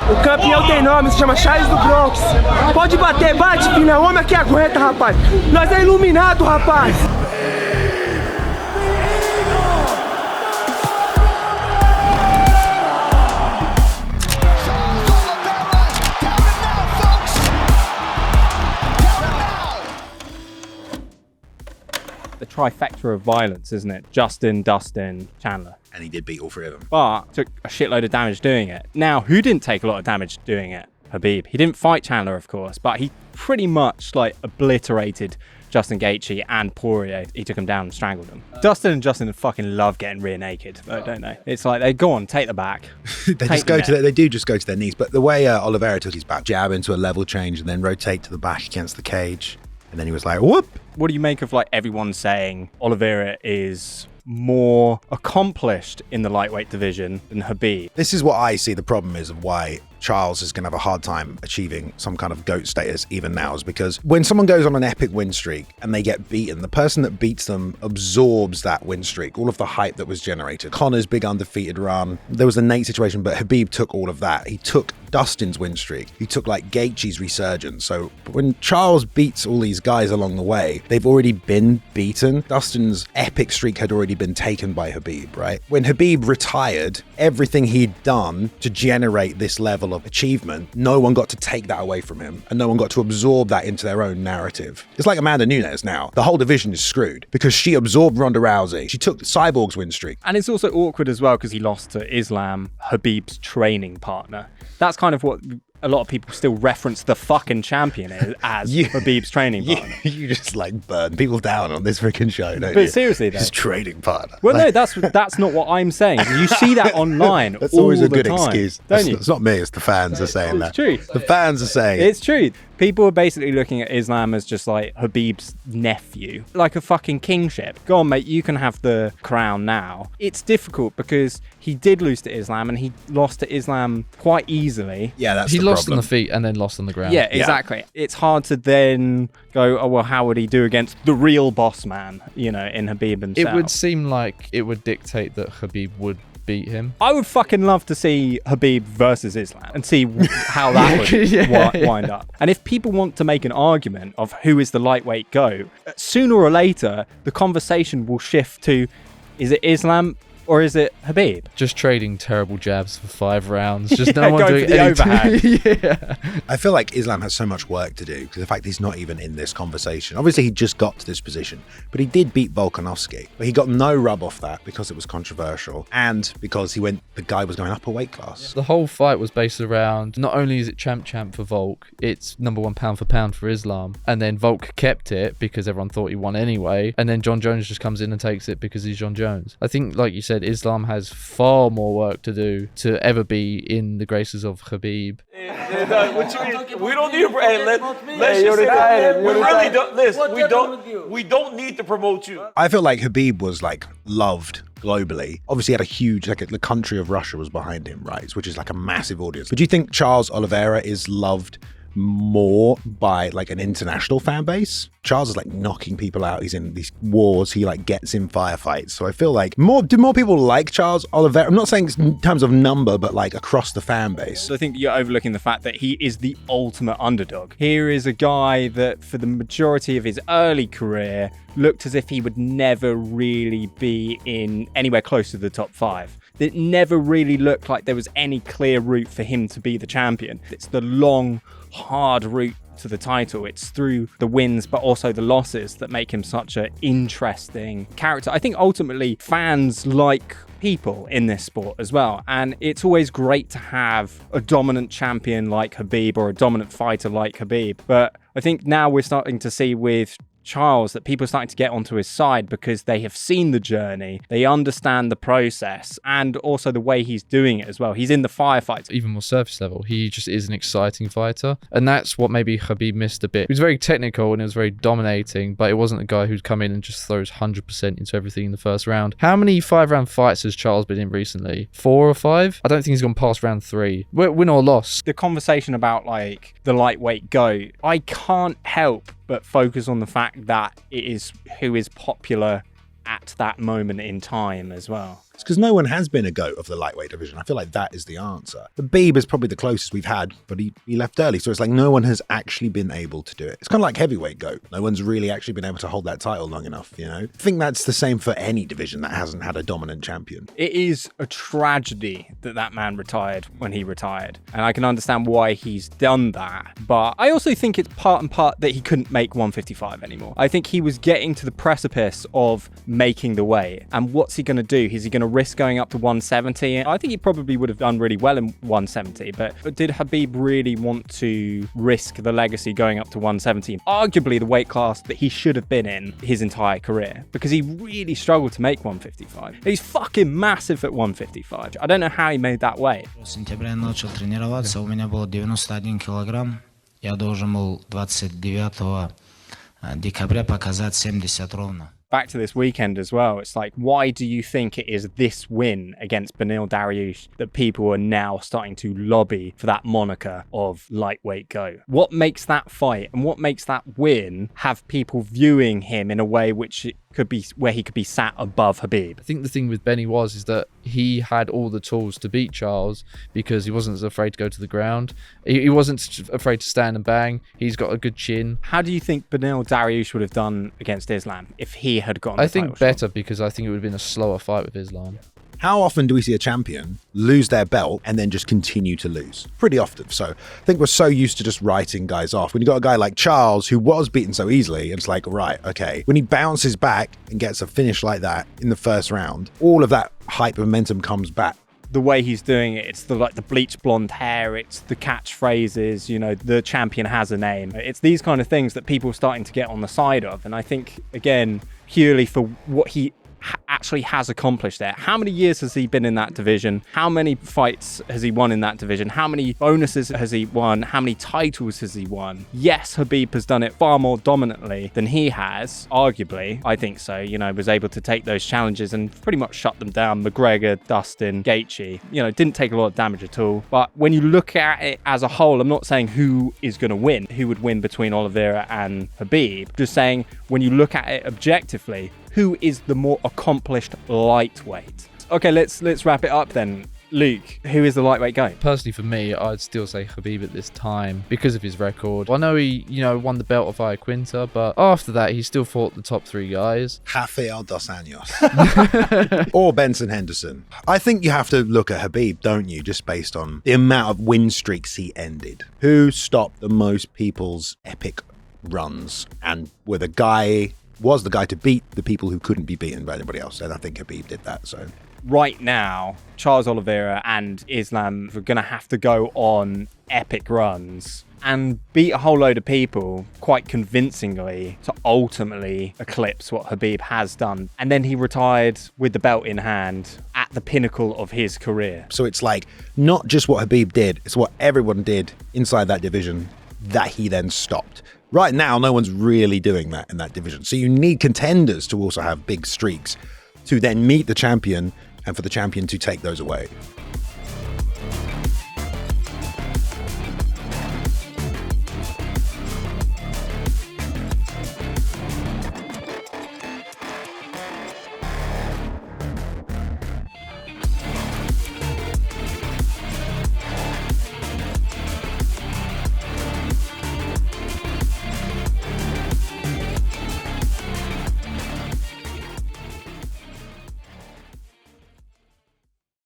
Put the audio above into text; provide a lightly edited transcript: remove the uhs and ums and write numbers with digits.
O campeão tem nome, se chama Charles do Bronx. Pode bater, bate, filha. É homem que aguenta, rapaz. Nós é iluminado, rapaz. The trifecta of violence, isn't it? Justin, Dustin, Chandler. And he did beat all three of them. But took a shitload of damage doing it. Now, who didn't take a lot of damage doing it? Habib. He didn't fight Chandler, of course, but he pretty much like obliterated Justin Gaethje and Poirier. He took him down and strangled him. Dustin and Justin fucking love getting rear naked, though, don't they? It's like they go on, take the back. They do just go to their knees. But the way Oliveira took his back, jab into a level change and then rotate to the back against the cage. And then he was like, whoop. What do you make of like everyone saying Oliveira is more accomplished in the lightweight division than Habib? This is what I see the problem is of why Charles is going to have a hard time achieving some kind of GOAT status even now, is because when someone goes on an epic win streak and they get beaten, the person that beats them absorbs that win streak, all of the hype that was generated. Conor's big undefeated run, there was the Nate situation, but Habib took all of that. He took Dustin's win streak. He took like Gaethje's resurgence. So when Charles beats all these guys along the way, they've already been beaten. Dustin's epic streak had already been taken by Habib, right? When Habib retired, everything he'd done to generate this level of achievement, no one got to take that away from him, and no one got to absorb that into their own narrative. It's like Amanda Nunes now. The whole division is screwed because she absorbed Ronda Rousey. She took Cyborg's win streak. And it's also awkward as well because he lost to Islam, Habib's training partner. That's kind of what a lot of people still reference the fucking champion as Habib's training partner. You just like burn people down on this freaking show, don't you? But seriously though. His training partner. Well, no, that's not what I'm saying. You see that online That's all always a the good time, excuse. don't you? It's not me, it's the fans are saying that. It's true. The fans are saying It's true. People are basically looking at Islam as just like Habib's nephew, like a fucking kingship. Go on, mate, you can have the crown now. It's difficult because he did lose to Islam and he lost to Islam quite easily. Yeah, that's he the lost problem. on the feet and then lost on the ground. Yeah, exactly. It's hard to then go, oh, well, how would he do against the real boss man, you know, in Habib himself? It would seem like it would dictate that Habib would beat him. I would fucking love to see Habib versus Islam and see how that would wind up. And if people want to make an argument of who is the lightweight GOAT, sooner or later, the conversation will shift to, is it Islam or is it Habib? Just trading terrible jabs for 5 rounds. Just no one going doing for the anything. overhand. Yeah. I feel like Islam has so much work to do because the fact he's not even in this conversation. Obviously, he just got to this position, but he did beat Volkanovski. But he got no rub off that because it was controversial and because the guy was going up a weight class. The whole fight was based around, not only is it champ for Volk, it's #1 pound for pound for Islam. And then Volk kept it because everyone thought he won anyway. And then John Jones just comes in and takes it because he's John Jones. I think, like you said, Islam has far more work to do to ever be in the graces of Habib. We don't need we don't need to promote you. I feel like Habib was like loved globally. Obviously, he had a huge, like the country of Russia was behind him, right? Which is like a massive audience. But do you think Charles Oliveira is loved more by like an international fan base? Charles is like knocking people out. He's in these wars. He like gets in firefights. So I feel like do more people like Charles Oliveira? I'm not saying in terms of number, but like across the fan base. So I think you're overlooking the fact that he is the ultimate underdog. Here is a guy that for the majority of his early career looked as if he would never really be in anywhere close to the top 5. It never really looked like there was any clear route for him to be the champion. It's the long, hard route to the title. It's through the wins, but also the losses that make him such an interesting character. I think ultimately fans like people in this sport as well. And it's always great to have a dominant champion like Habib or a dominant fighter like Habib. But I think now we're starting to see with Charles that people are starting to get onto his side because they have seen the journey, they understand the process, and also the way he's doing it as well. He's in the firefights. Even more surface level, he just is an exciting fighter, and that's what maybe Habib missed a bit. He was very technical and it was very dominating, but it wasn't a guy who'd come in and just throws 100% into everything in the first round. How many 5-round fights has Charles been in recently? 4 or 5? I don't think he's gone past round 3. Win or loss. The conversation about like the lightweight GOAT, I can't help but focus on the fact that it is who is popular at that moment in time as well? It's because no one has been a GOAT of the lightweight division. I feel like that is the answer. Khabib is probably the closest we've had, but he left early. So it's like no one has actually been able to do it. It's kind of like heavyweight GOAT. No one's really actually been able to hold that title long enough, you know? I think that's the same for any division that hasn't had a dominant champion. It is a tragedy that that man retired when he retired. And I can understand why he's done that. But I also think it's part and part that he couldn't make 155 anymore. I think he was getting to the precipice of making the weight. And what's he going to do? Is he going to risk going up to 170? I think he probably would have done really well in 170, but did Khabib really want to risk the legacy going up to 170? Arguably the weight class that he should have been in his entire career, because he really struggled to make 155. He's fucking massive at 155. I don't know how he made that weight. В сентябре я начал тренироваться, у меня было 91 килограмм. Я должен был 29 декабря показать 70 ровно. Back to this weekend as well, it's like, why do you think it is this win against Beneil Dariush that people are now starting to lobby for that moniker of lightweight GOAT? What makes that fight and what makes that win have people viewing him in a way which could be where he could be sat above Khabib? I think the thing with Benny is that he had all the tools to beat Charles because he wasn't afraid to go to the ground. He wasn't afraid to stand and bang. He's got a good chin. How do you think Beneil Dariush would have done against Islam if he had gone? I think better, because I think it would have been a slower fight with Islam. How often do we see a champion lose their belt and then just continue to lose? Pretty often. So I think we're so used to just writing guys off. When you got a guy like Charles who was beaten so easily, it's like, right, okay. When he bounces back and gets a finish like that in the first round, all of that hype momentum comes back. The way he's doing it, it's the bleached blonde hair, it's the catchphrases, you know, the champion has a name. It's these kind of things that people are starting to get on the side of. And I think, again, purely for what he actually has accomplished there. How many years has he been in that division? How many fights has he won in that division? How many bonuses has he won? How many titles has he won? Yes, Khabib has done it far more dominantly than he has, arguably. I think so. You know, was able to take those challenges and pretty much shut them down. McGregor, Dustin, Gaethje, you know, didn't take a lot of damage at all. But when you look at it as a whole, I'm not saying who is going to win, who would win between Oliveira and Khabib. Just saying, when you look at it objectively, who is the more accomplished lightweight? Okay, let's wrap it up then. Luke, who is the lightweight GOAT? Personally, for me, I'd still say Khabib at this time because of his record. I know he, won the belt of Iaquinta, but after that, he still fought the top three guys. Rafael dos Anjos. Or Benson Henderson. I think you have to look at Khabib, don't you? Just based on the amount of win streaks he ended. Who stopped the most people's epic runs and was the guy to beat the people who couldn't be beaten by anybody else. And I think Khabib did that. So right now, Charles Oliveira and Islam are going to have to go on epic runs and beat a whole load of people quite convincingly to ultimately eclipse what Khabib has done. And then he retired with the belt in hand at the pinnacle of his career. So it's like not just what Khabib did, it's what everyone did inside that division that he then stopped. Right now, no one's really doing that in that division. So you need contenders to also have big streaks to then meet the champion and for the champion to take those away.